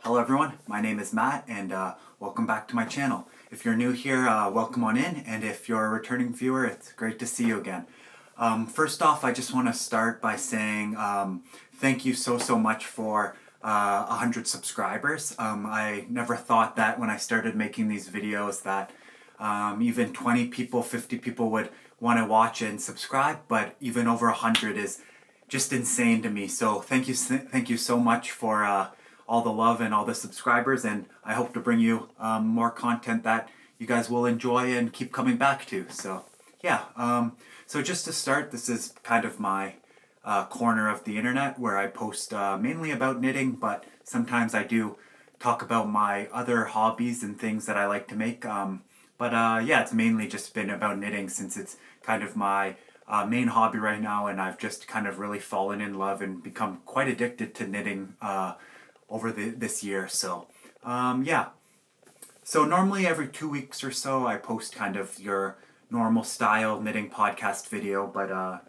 Hello everyone, my name is Matt and welcome back to my channel. If you're new here, welcome on in, and if you're a returning viewer, it's great to see you again. First off, I just want to start by saying thank you so much for 100 subscribers. I never thought that when I started making these videos that even 20 people, 50 people would want to watch and subscribe, but even over 100 is just insane to me. So thank you so much for all the love and all the subscribers, and I hope to bring you more content that you guys will enjoy and keep coming back to. So yeah, so just to start, this is kind of my corner of the internet where I post mainly about knitting, but sometimes I do talk about my other hobbies and things that I like to make. Yeah, it's mainly just been about knitting since it's kind of my main hobby right now, and I've just kind of really fallen in love and become quite addicted to knitting over this year. So yeah, so normally every 2 weeks or so I post kind of your normal style knitting podcast video, but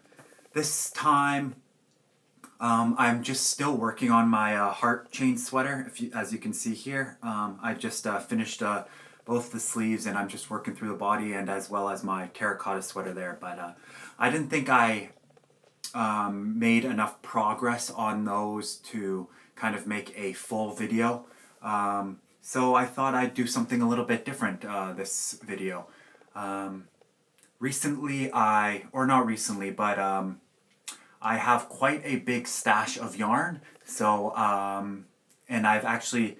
this time I'm just still working on my heart chain sweater. As you can see here, I just finished both the sleeves, and I'm just working through the body and as well as my terracotta sweater there. But I didn't think I made enough progress on those to kind of make a full video. So I thought I'd do something a little bit different this video. Not recently, but I have quite a big stash of yarn. So, and I've actually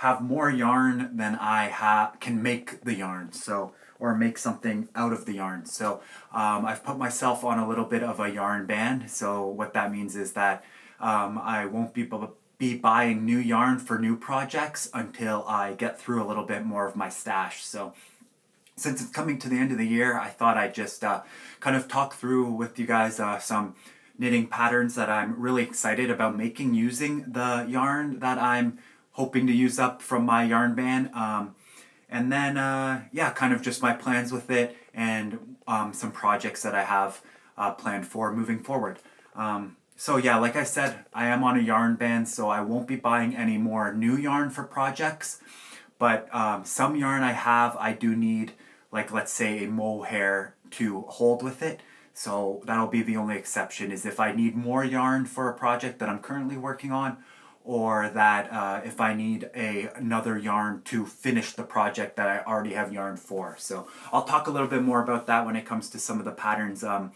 have more yarn than I can make the yarn. So, or make something out of the yarn. So I've put myself on a little bit of a yarn ban. So what that means is that I won't be buying new yarn for new projects until I get through a little bit more of my stash. So since it's coming to the end of the year, I thought I'd just kind of talk through with you guys some knitting patterns that I'm really excited about making using the yarn that I'm hoping to use up from my yarn ban. And then, yeah, kind of just my plans with it and some projects that I have planned for moving forward. So yeah, like I said, I am on a yarn ban, so I won't be buying any more new yarn for projects. But some yarn I do need, like let's say a mohair to hold with it. So that'll be the only exception, is if I need more yarn for a project that I'm currently working on, or that if I need another yarn to finish the project that I already have yarn for. So I'll talk a little bit more about that when it comes to some of the patterns that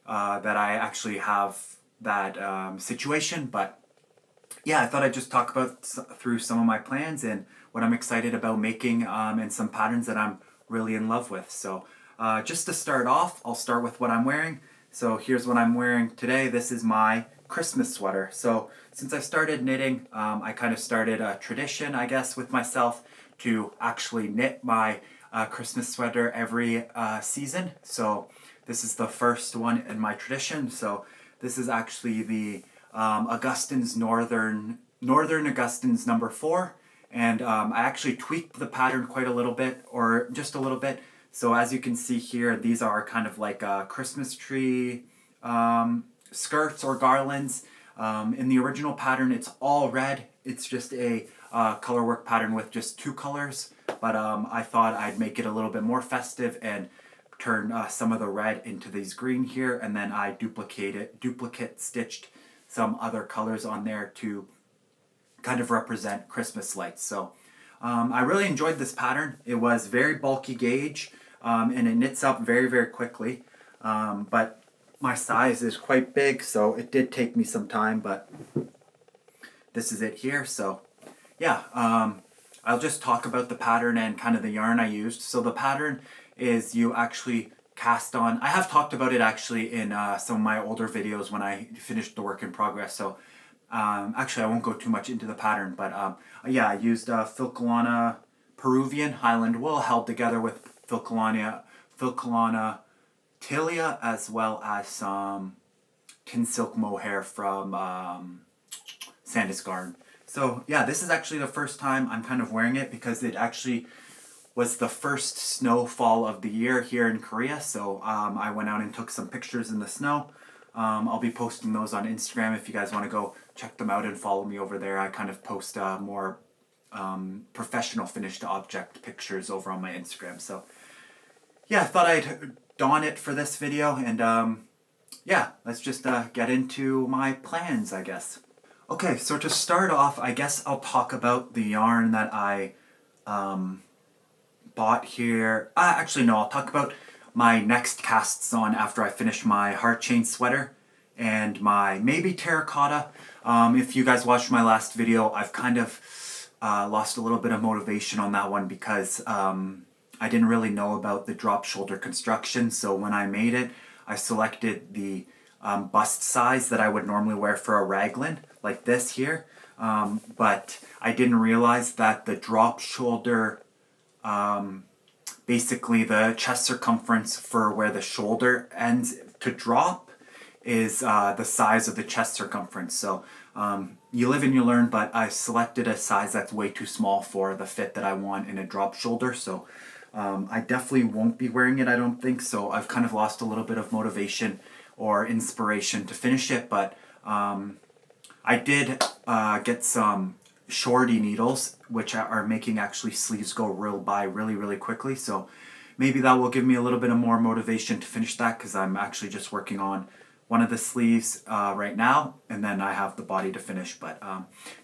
I actually have that situation. But yeah, I thought I'd just talk through some of my plans and what I'm excited about making, and some patterns that I'm really in love with. So just to start off, I'll start with what I'm wearing. So here's what I'm wearing today. This is my Christmas sweater. So since I started knitting, I kind of started a tradition, I guess, with myself to actually knit my Christmas sweater every season. So this is the first one in my tradition. So this is actually the Augustine's Northern Augustine's number 4. And I actually tweaked the pattern quite a little bit, or just a little bit. So as you can see here, these are kind of like a Christmas tree skirts or garlands. In the original pattern, it's all red. It's just a color work pattern with just 2 colors. But I thought I'd make it a little bit more festive and turn some of the red into these green here. And then I duplicate stitched some other colors on there to kind of represent Christmas lights. So I really enjoyed this pattern. It was very bulky gauge, and it knits up very quickly. But my size is quite big, so it did take me some time, but this is it here. So yeah, I'll just talk about the pattern and kind of the yarn I used. So the pattern is you actually cast on. I have talked about it actually in some of my older videos when I finished the work in progress. So actually I won't go too much into the pattern, but yeah, I used Filcolana Peruvian Highland wool held together with Filcolana Tilia, as well as some tin silk mohair from Sandus Garn. So yeah, this is actually the first time I'm kind of wearing it because it actually was the first snowfall of the year here in Korea. So I went out and took some pictures in the snow. I'll be posting those on Instagram if you guys want to go check them out and follow me over there. I kind of post more professional finished object pictures over on my Instagram. So yeah, I thought I'd don it for this video, and yeah, let's just get into my plans, I guess. Okay, so to start off, I guess I'll talk about the yarn that I bought here. Actually, no, I'll talk about my next casts on after I finish my heart chain sweater and my maybe terracotta. If you guys watched my last video, I've kind of lost a little bit of motivation on that one because I didn't really know about the drop shoulder construction. So when I made it, I selected the bust size that I would normally wear for a raglan, like this here. But I didn't realize that the drop shoulder, basically the chest circumference for where the shoulder ends to drop is the size of the chest circumference. So you live and you learn, but I selected a size that's way too small for the fit that I want in a drop shoulder. So I definitely won't be wearing it, I don't think. So I've kind of lost a little bit of motivation or inspiration to finish it, but I did get some shorty needles, which are making actually sleeves go really quickly. So maybe that will give me a little bit of more motivation to finish that, because I'm actually just working on one of the sleeves right now, and then I have the body to finish. But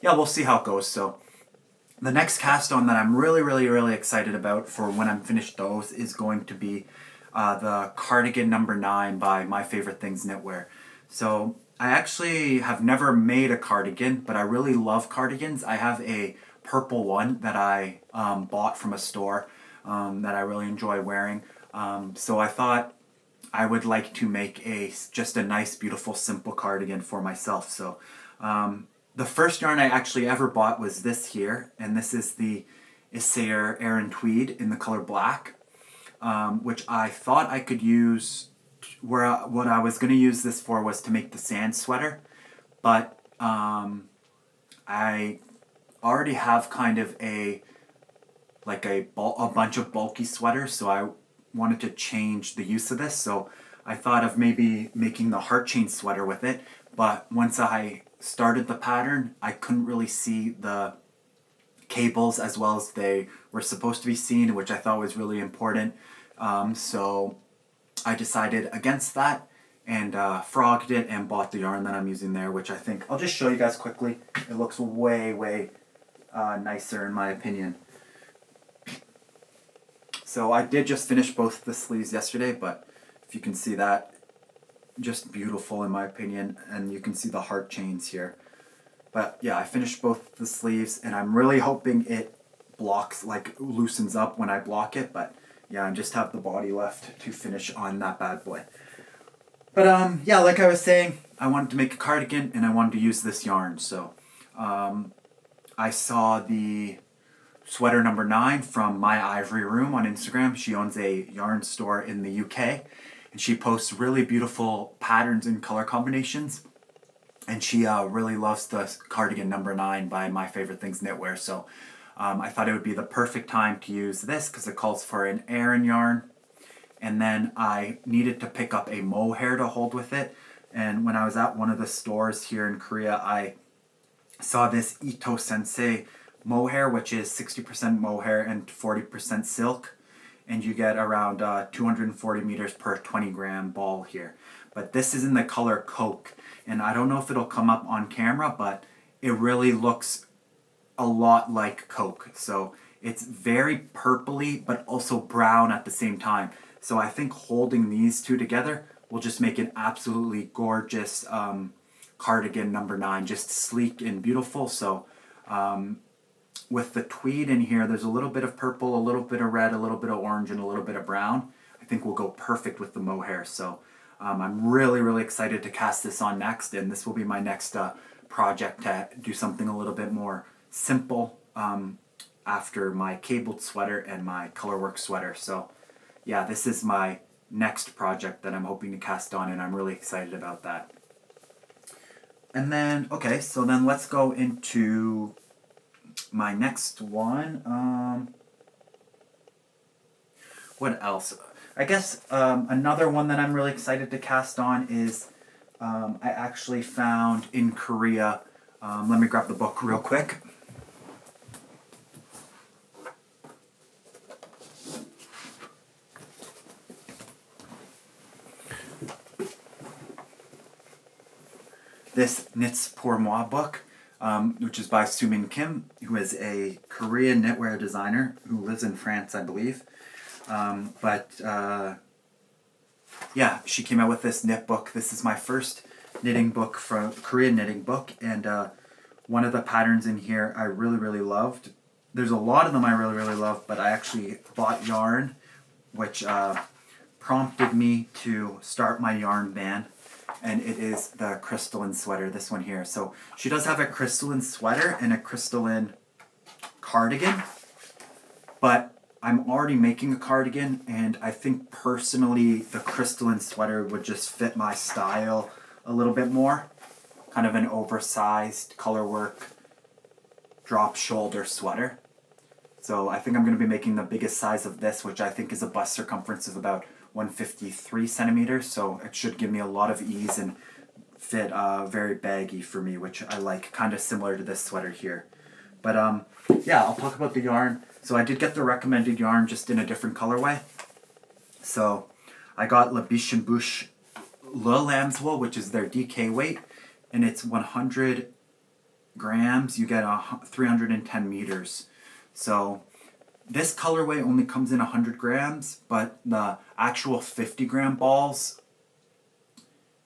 yeah, we'll see how it goes. So the next cast on that I'm really excited about for when I'm finished those is going to be the cardigan number 9 by My Favorite Things Knitwear. So I actually have never made a cardigan, but I really love cardigans. I have a purple one that I bought from a store that I really enjoy wearing. So I thought I would like to make just a nice, beautiful, simple cardigan for myself. So the first yarn I actually ever bought was this here, and this is the Issair Aran Tweed in the color black, which I thought I could use. What I was going to use this for was to make the sand sweater, but I already have kind of a bunch of bulky sweaters, so I wanted to change the use of this. So I thought of maybe making the heart chain sweater with it, but once I started the pattern, I couldn't really see the cables as well as they were supposed to be seen, which I thought was really important. So I decided against that and frogged it and bought the yarn that I'm using there, which I think I'll just show you guys quickly. It looks way nicer in my opinion. So I did just finish both the sleeves yesterday, but if you can see that, just beautiful in my opinion, and you can see the heart chains here. But yeah, I finished both the sleeves, and I'm really hoping it blocks, loosens up when I block it. But yeah, I just have the body left to finish on that bad boy. But yeah, like I was saying, I wanted to make a cardigan, and I wanted to use this yarn. So I saw the sweater number 9 from My Ivory Room on Instagram. She owns a yarn store in the UK, and she posts really beautiful patterns and color combinations. And she really loves the cardigan number 9 by My Favorite Things Knitwear. So I thought it would be the perfect time to use this because it calls for an Aran yarn. And then I needed to pick up a mohair to hold with it. And when I was at one of the stores here in Korea, I saw this Ito Sensei mohair, which is 60% mohair and 40% silk. And you get around 240 meters per 20 gram ball here. But this is in the color Coke. And I don't know if it'll come up on camera, but it really looks a lot like Coke. So it's very purpley, but also brown at the same time. So I think holding these two together will just make an absolutely gorgeous cardigan number 9, just sleek and beautiful. So with the tweed in here, there's a little bit of purple, a little bit of red, a little bit of orange, and a little bit of brown. I think will go perfect with the mohair. So I'm really excited to cast this on next, and this will be my next project to do something a little bit more simple after my cabled sweater and my colorwork sweater. So yeah, this is my next project that I'm hoping to cast on, and I'm really excited about that. And then, okay, so then let's go into my next one. What else? I guess another one that I'm really excited to cast on is I actually found in Korea, let me grab the book real quick. this Knits Pour Moi book, which is by Sumin Kim, who is a Korean knitwear designer who lives in France, I believe. Yeah, she came out with this knit book. This is my first knitting book, from Korean knitting book, and one of the patterns in here I really loved. There's a lot of them I really love, but I actually bought yarn, which prompted me to start my yarn ban, and it is the Crystallin sweater, this one here. So she does have a Crystallin sweater and a Crystallin cardigan, but I'm already making a cardigan, and I think personally the Crystallin sweater would just fit my style a little bit more. Kind of an oversized colorwork drop shoulder sweater. So I think I'm going to be making the biggest size of this, which I think is a bust circumference of about 153 centimeters. So it should give me a lot of ease and fit very baggy for me, which I like, kind of similar to this sweater here. But yeah, I'll talk about the yarn. So I did get the recommended yarn, just in a different colorway. So I got La Biche and Bouche Le Lamb's Wool, which is their DK weight, and it's 100 grams. You get 310 meters. So this colorway only comes in 100 grams, but the actual 50-gram balls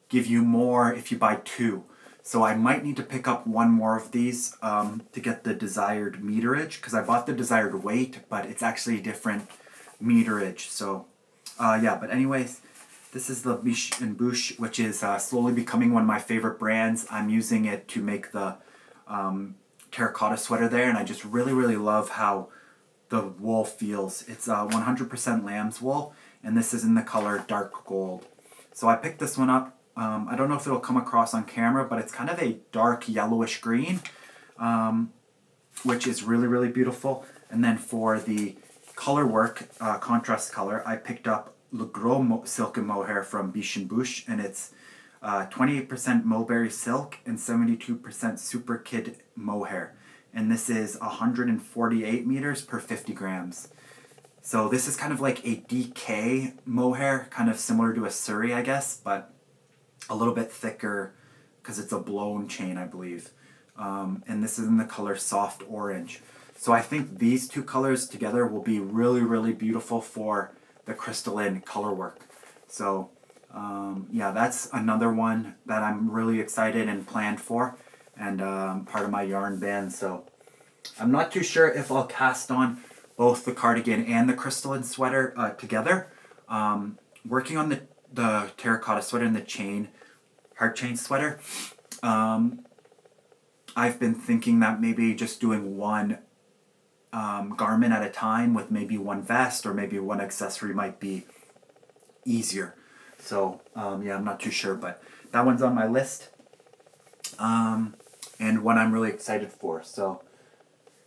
give you more if you buy two. So I might need to pick up one more of these to get the desired meterage, because I bought the desired weight, but it's actually a different meterage. So yeah, but anyways, this is the Biche and Bouche, which is slowly becoming one of my favorite brands. I'm using it to make the terracotta sweater there, and I just really love how the wool feels. It's 100% lamb's wool, and this is in the color dark gold. So I picked this one up. I don't know if it'll come across on camera, but it's kind of a dark yellowish green, which is really beautiful. And then for the color work, contrast color, I picked up Le Gros Silk and Mohair from Biche and Bouche, and it's 28% mulberry silk and 72% super kid mohair. And this is 148 meters per 50 grams. So this is kind of like a DK mohair, kind of similar to a Surrey, I guess, but a little bit thicker because it's a blown chain, I believe. And this is in the color soft orange. So I think these two colors together will be really beautiful for the Crystallin color work. So yeah, that's another one that I'm really excited and planned for, and part of my yarn band. So I'm not too sure if I'll cast on both the cardigan and the Crystallin sweater together. Working on the terracotta sweater and the chain, heart chain sweater, I've been thinking that maybe just doing one garment at a time with maybe one vest or maybe one accessory might be easier. So yeah, I'm not too sure, but that one's on my list, and one I'm really excited for. So,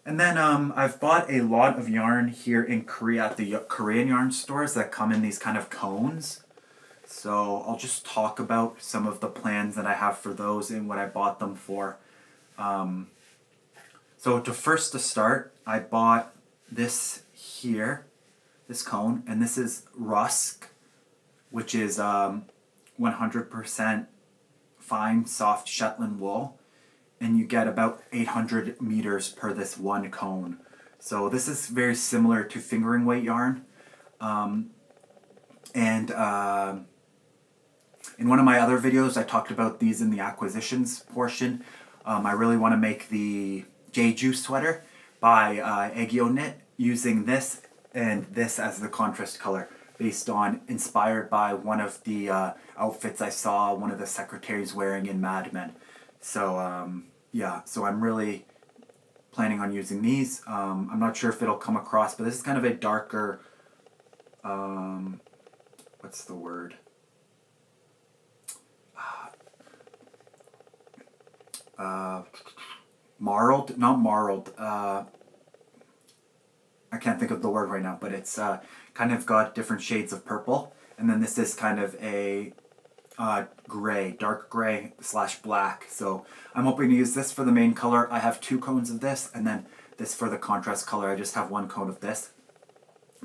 and then I've bought a lot of yarn here in Korea at the Korean yarn stores that come in these kind of cones. So I'll just talk about some of the plans that I have for those and what I bought them for. So to start, I bought this here, this cone, and this is Rusk, which is 100% fine, soft Shetland wool, and you get about 800 meters per this one cone. So this is very similar to fingering weight yarn. In one of my other videos, I talked about these in the acquisitions portion. I really want to make the Jeju sweater by Egyo Knit using this and this as the contrast color, inspired by one of the outfits I saw one of the secretaries wearing in Mad Men. So yeah, so I'm really planning on using these. I'm not sure if it'll come across, but this is kind of a darker, what's the word? Marled? Not marled. I can't think of the word right now, but it's kind of got different shades of purple. And then this is kind of a gray, dark gray / black. So I'm hoping to use this for the main color. I have 2 cones of this, and then this for the contrast color. I just have 1 cone of this.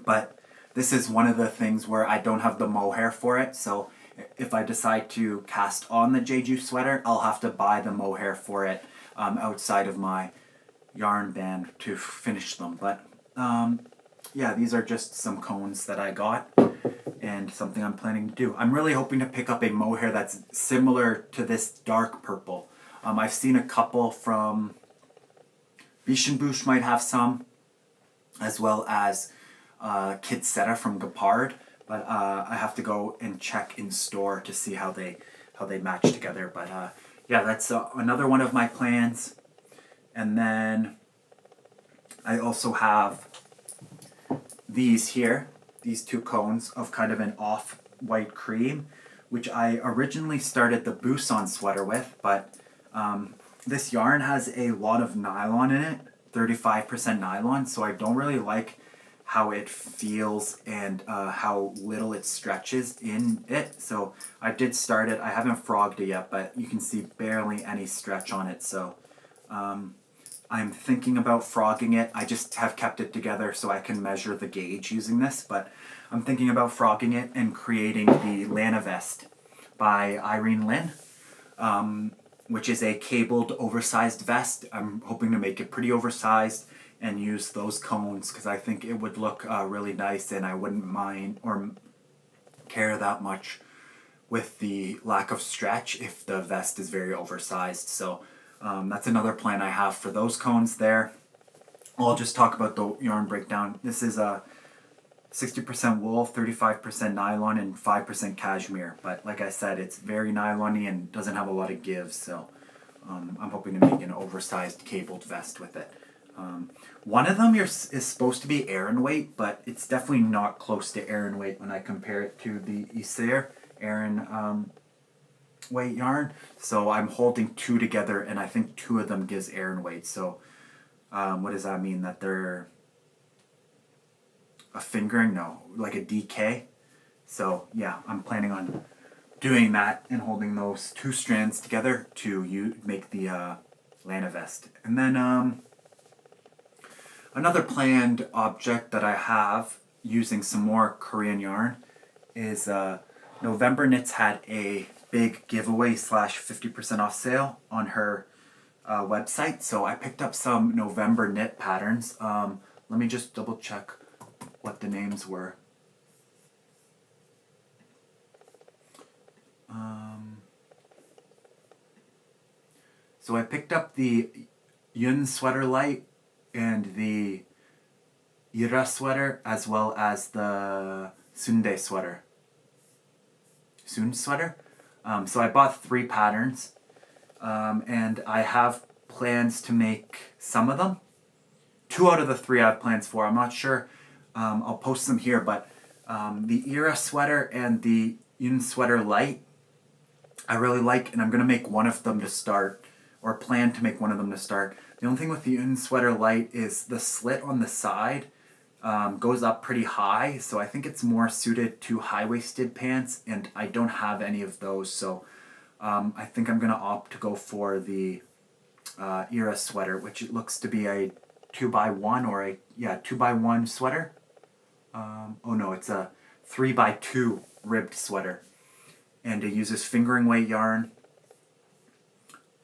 But this is one of the things where I don't have the mohair for it, so if I decide to cast on the Jeju sweater, I'll have to buy the mohair for it outside of my yarn band to finish them. But yeah, these are just some cones that I got and something I'm planning to do. I'm really hoping to pick up a mohair that's similar to this dark purple. I've seen a couple from Bischenbusch might have some, as well as Kidsetta from Gepard, but I have to go and check in store to see how they match together. But yeah, that's another one of my plans. And then I also have these here, these two cones of kind of an off-white cream, which I originally started the Busan sweater with, but this yarn has a lot of nylon in it, 35% nylon, so I don't really like how it feels and how little it stretches in it. So I did start it. I haven't frogged it yet, but you can see barely any stretch on it. So I'm thinking about frogging it. I just have kept it together so I can measure the gauge using this, but I'm thinking about frogging it and creating the Lana vest by Irene Lin, which is a cabled oversized vest. I'm hoping to make it pretty oversized and use those cones because I think it would look really nice, and I wouldn't mind or care that much with the lack of stretch if the vest is very oversized. So that's another plan I have for those cones there. I'll just talk about the yarn breakdown. This is a 60% wool, 35% nylon, and 5% cashmere. But like I said, it's very nylon-y and doesn't have a lot of give, so I'm hoping to make an oversized cabled vest with it. One of them is supposed to be Aran weight, but it's definitely not close to Aran weight when I compare it to the Isir Aran weight yarn. So I'm holding two together, and I think two of them gives Aran weight. So what does that mean? That they're a fingering? No, like a DK. So yeah, I'm planning on doing that and holding those two strands together to make the Lana vest. And then another planned object that I have using some more Korean yarn is November Knits had a big giveaway / 50% off sale on her website. So I picked up some November knit patterns. Let me just double check what the names were. So I picked up the Yun sweater light and the Ira sweater, as well as the Sundae sweater. Sun sweater. So I bought 3 patterns, and I have plans to make some of them. 2 out of the 3 I have plans for. I'm not sure. I'll post them here, but the Ira sweater and the Yun sweater light, I really like, and I'm going to make one of them to start, or plan to make one of them to start. The only thing with the Yun sweater light is the slit on the side goes up pretty high, so I think it's more suited to high-waisted pants, and I don't have any of those, so I think I'm going to opt to go for the Ira sweater, which it looks to be a 2x1 or a 2x1 sweater. Oh no, it's a 3x2 ribbed sweater, and it uses fingering weight yarn.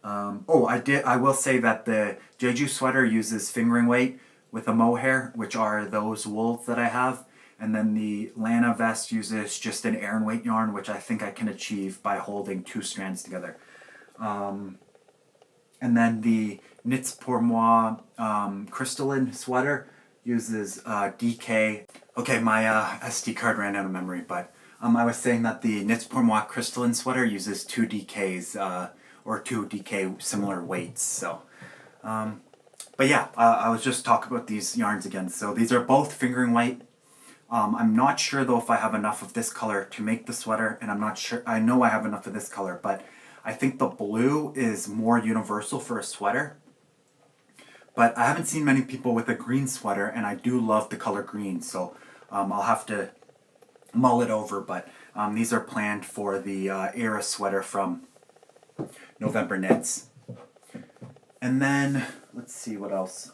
I will say that the Jeju sweater uses fingering weight with a mohair, which are those wools that I have, and then the Lana vest uses just an Aran weight yarn, which I think I can achieve by holding 2 strands together. And then the Knits pour moi Crystallin sweater uses DK. Okay, my SD card ran out of memory, but I was saying that the Knits pour moi Crystallin sweater uses 2 DKs, or 2 DK similar weights. So, but yeah, I was just talking about these yarns again. So these are both fingering weight. I'm not sure though if I have enough of this color to make the sweater, and I'm not sure. I know I have enough of this color, but I think the blue is more universal for a sweater. But I haven't seen many people with a green sweater, and I do love the color green. So I'll have to mull it over. But these are planned for the Era sweater from November Knits. And then let's see what else.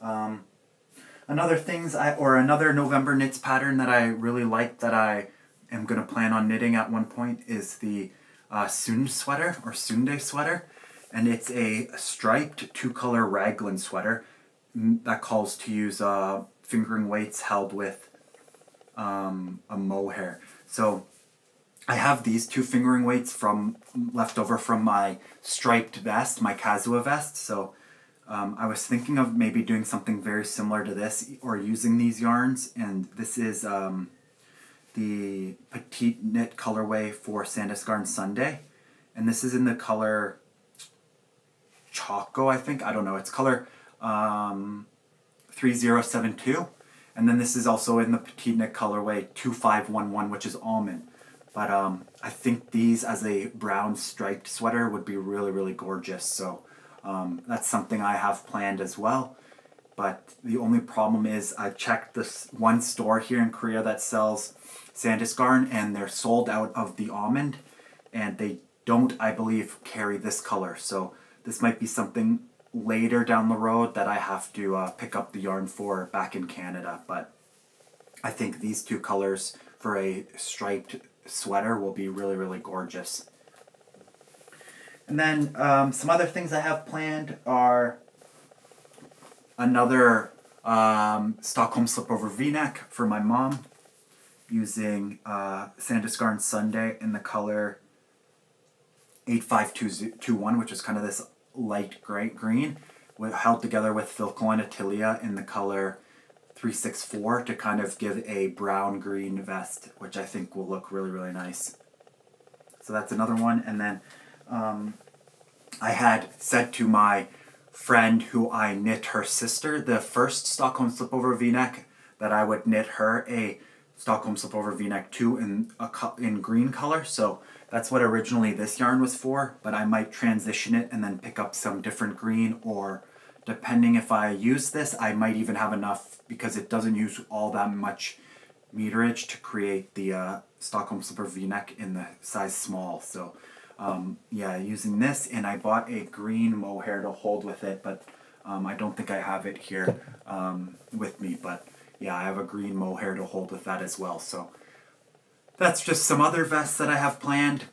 Another November Knits pattern that I really like that I am going to plan on knitting at one point is the Sund sweater or Sunday sweater, and it's a striped two-color raglan sweater that calls to use fingering weights held with a mohair. So I have these two fingering weights from left over from my striped vest, my Kazuha vest. So I was thinking of maybe doing something very similar to this or using these yarns, and this is the petite knit colorway for Sandusgarn Sunday, and this is in the color Choco, I think. I don't know. It's color 3072, and then this is also in the petite knit colorway 2511, which is almond. But I think these as a brown striped sweater would be really, really gorgeous. So that's something I have planned as well. But the only problem is I checked this one store here in Korea that sells Sandusgarn, and they're sold out of the almond, and they don't, I believe, carry this color. So this might be something later down the road that I have to pick up the yarn for back in Canada. But I think these two colors for a striped sweater will be really, really gorgeous. And then some other things I have planned are another Stockholm slipover v-neck for my mom using Sandusgarn Sunday in the color 85221, which is kind of this light green, held together with Filco and Attilia in the color 364 to kind of give a brown-green vest, which I think will look really, really nice. So that's another one. And then I had said to my friend who I knit her sister the first Stockholm slipover v-neck that I would knit her a Stockholm slipover v-neck too in green color. So that's what originally this yarn was for, but I might transition it and then pick up some different green, or depending if I use this, I might even have enough, because it doesn't use all that much meterage to create the Stockholm slipper v-neck in the size small. So yeah, using this, and I bought a green mohair to hold with it, but I don't think I have it here with me, but yeah, I have a green mohair to hold with that as well. So that's just some other vests that I have planned.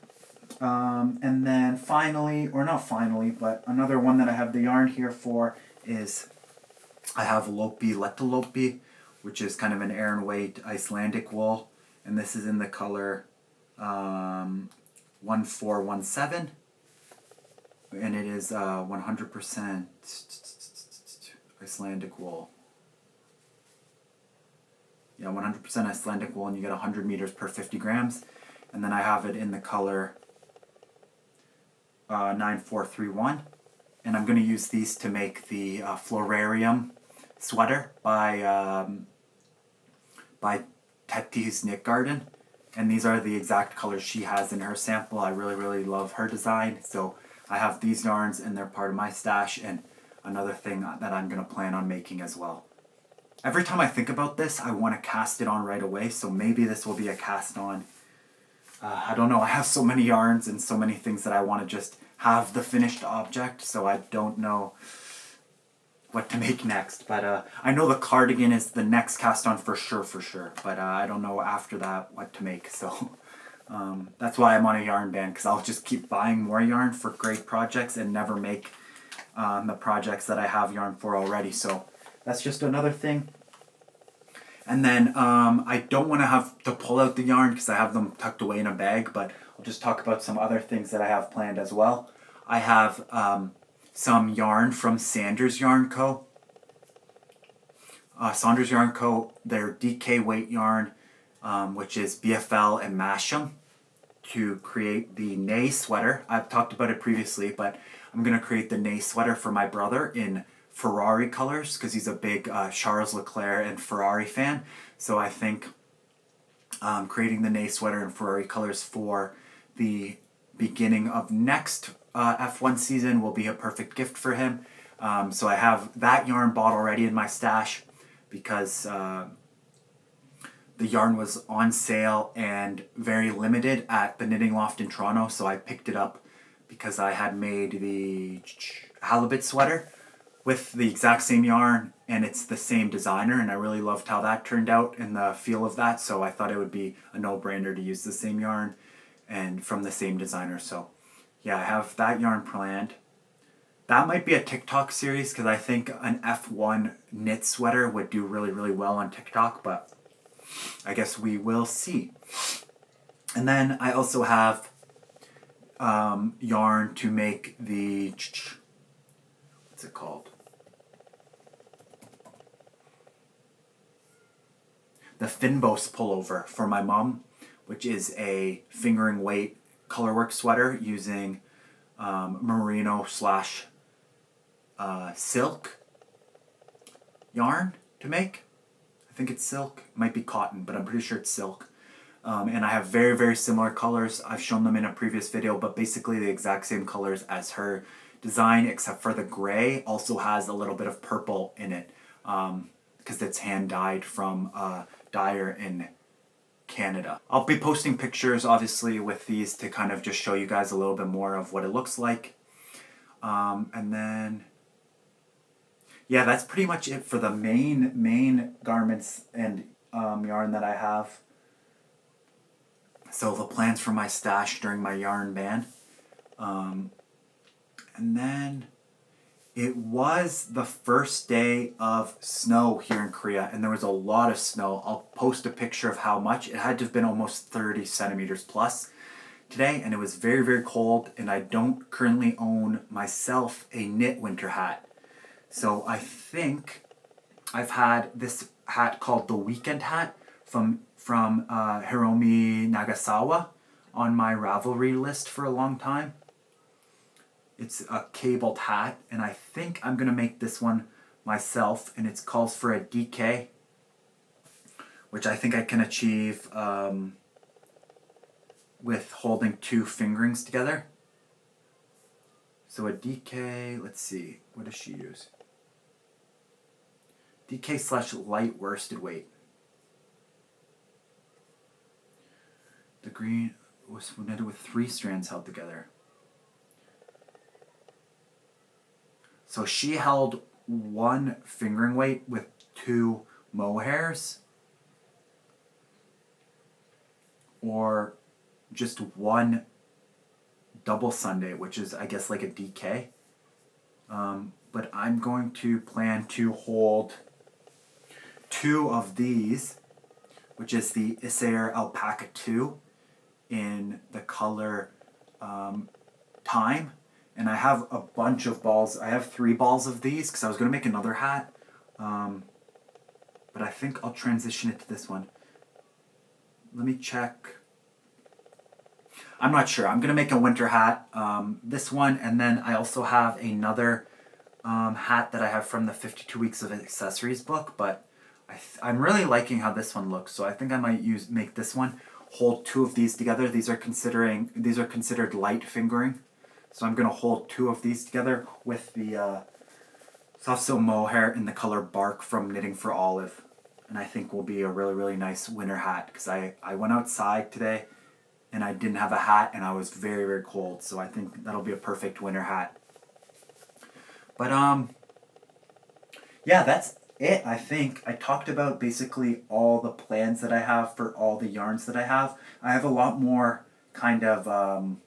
And then finally, or not finally, but another one that I have the yarn here for is I have Lopi Lettalopi, which is kind of an air and weight Icelandic wool, and this is in the color 1417, and it is 100% Icelandic wool. Yeah, 100% Icelandic wool, and you get 100 meters per 50 grams. And then I have it in the color 9431. And I'm going to use these to make the Florarium sweater by Tetti's Knit Garden. And these are the exact colors she has in her sample. I really, really love her design. So I have these yarns, and they're part of my stash, and another thing that I'm going to plan on making as well. Every time I think about this, I want to cast it on right away, so maybe this will be a cast on. I don't know, I have so many yarns and so many things that I want to just have the finished object, so I don't know what to make next. But I know the cardigan is the next cast on for sure, but I don't know after that what to make, so that's why I'm on a yarn ban, because I'll just keep buying more yarn for great projects and never make the projects that I have yarn for already. So that's just another thing. And then I don't want to have to pull out the yarn because I have them tucked away in a bag, but I'll just talk about some other things that I have planned as well. I have some yarn from Sanders Yarn Co. Saunders Yarn Co., their DK weight yarn, which is BFL and Masham, to create the Nay sweater. I've talked about it previously, but I'm going to create the Nay sweater for my brother in Ferrari colors, because he's a big Charles Leclerc and Ferrari fan. So I think creating the Nay sweater in Ferrari colors for the beginning of next F1 season will be a perfect gift for him. So I have that yarn bought already in my stash, because the yarn was on sale and very limited at the Knitting Loft in Toronto, so I picked it up because I had made the halibut sweater with the exact same yarn, and it's the same designer, and I really loved how that turned out and the feel of that, so I thought it would be a no-brainer to use the same yarn and from the same designer. So yeah, I have that yarn planned. That might be a TikTok series because I think an F1 knit sweater would do really, really well on TikTok, but I guess we will see. And then I also have yarn to make the, what's it called? The Finbos pullover for my mom, which is a fingering weight colorwork sweater using merino slash silk yarn to make. I think it's silk. It might be cotton, but I'm pretty sure it's silk. And I have very, very similar colors. I've shown them in a previous video, but basically the exact same colors as her design, except for the gray also has a little bit of purple in it because it's hand dyed from a dyer in Canada. I'll be posting pictures, obviously, with these to kind of just show you guys a little bit more of what it looks like. And then, yeah, that's pretty much it for the main garments and yarn that I have. So the plans for my stash during my yarn ban. And then it was the first day of snow here in Korea, and there was a lot of snow. I'll post a picture of how much. It had to have been almost 30 centimeters plus today, and it was very, very cold, and I don't currently own myself a knit winter hat. So I think I've had this hat called the Weekend Hat from Hiromi Nagasawa on my Ravelry list for a long time. It's a cabled hat, and I think I'm going to make this one myself, and it calls for a DK, which I think I can achieve with holding two fingerings together. So a DK, let's see, what does she use? DK slash light worsted weight. The green was knitted with 3 strands held together. So she held 1 fingering weight with 2 mohairs, or just 1 double Sunday, which is, I guess, like a DK. But I'm going to plan to hold 2 of these, which is the Isair Alpaca 2 in the color Time. And I have a bunch of balls. I have 3 balls of these because I was going to make another hat. But I think I'll transition it to this one. Let me check. I'm not sure. I'm going to make a winter hat. This one, and then I also have another hat that I have from the 52 Weeks of Accessories book. But I'm really liking how this one looks. So I think I might make this one. Hold 2 of these together. These are considered light fingering. So I'm going to hold 2 of these together with the soft silk mohair in the color Bark from Knitting for Olive. And I think will be a really, really nice winter hat because I went outside today and I didn't have a hat and I was very, very cold. So I think that'll be a perfect winter hat. But yeah, that's it. I think I talked about basically all the plans that I have for all the yarns that I have. I have a lot more kind of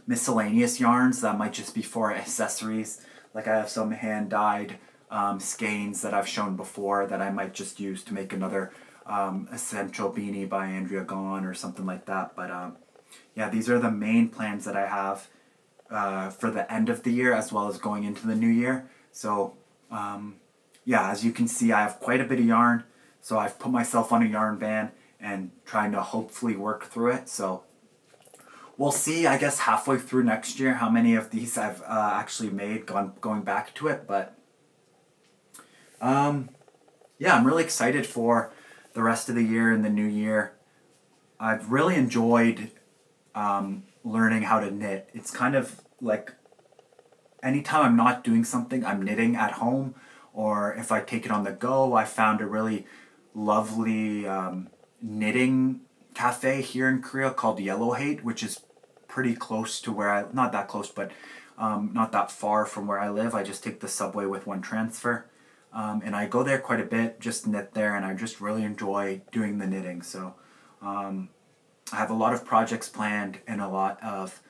miscellaneous yarns that might just be for accessories. Like I have some hand-dyed skeins that I've shown before that I might just use to make another essential beanie by Andrea Gahn or something like that. But yeah, these are the main plans that I have for the end of the year as well as going into the new year. So yeah, as you can see, I have quite a bit of yarn. So I've put myself on a yarn ban and trying to hopefully work through it. So we'll see, I guess, halfway through next year how many of these I've actually made going back to it. But yeah, I'm really excited for the rest of the year and the new year. I've really enjoyed learning how to knit. It's kind of like anytime I'm not doing something, I'm knitting at home, or if I take it on the go. I found a really lovely knitting cafe here in Korea called Yellow Hate, which is pretty close to where not that close, but not that far from where I live. I just take the subway with one transfer. And I go there quite a bit, just knit there, and I just really enjoy doing the knitting. So I have a lot of projects planned and a lot of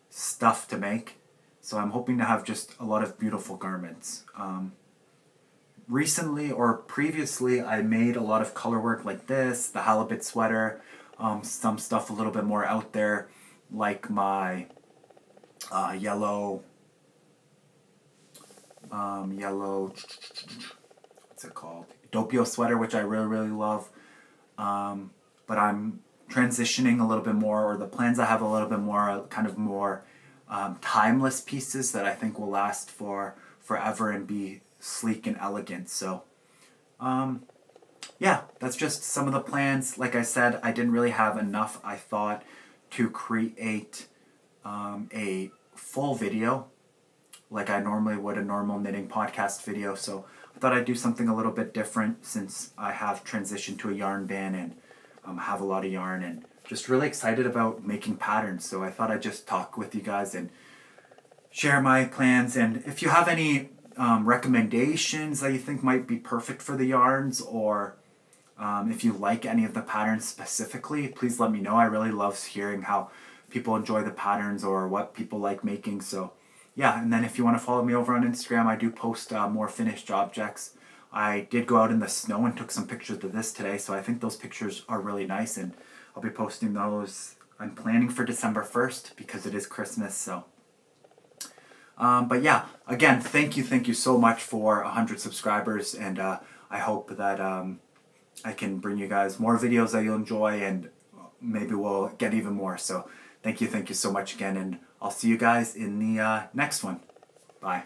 stuff to make. So I'm hoping to have just a lot of beautiful garments. Recently or previously, I made a lot of color work like this, the halibut sweater, some stuff a little bit more out there, like my yellow, what's it called? Doppio sweater, which I really, really love. But I'm transitioning a little bit more, or the plans I have a little bit more, kind of more timeless pieces that I think will last for forever and be sleek and elegant. So yeah, that's just some of the plans. Like I said, I didn't really have enough, I thought, to create a full video like I normally would a normal knitting podcast video. So I thought I'd do something a little bit different since I have transitioned to a yarn bin and have a lot of yarn and just really excited about making patterns. So I thought I'd just talk with you guys and share my plans. And if you have any recommendations that you think might be perfect for the yarns, or if you like any of the patterns specifically, please let me know. I really love hearing how people enjoy the patterns or what people like making. So yeah, and then if you want to follow me over on Instagram, I do post more finished objects. I did go out in the snow and took some pictures of this today, so I think those pictures are really nice, and I'll be posting those. I'm planning for December 1st because it is Christmas, so. But yeah, again, thank you so much for 100 subscribers, and I hope that I can bring you guys more videos that you'll enjoy, and maybe we'll get even more. So thank you so much again, and I'll see you guys in the next one. Bye.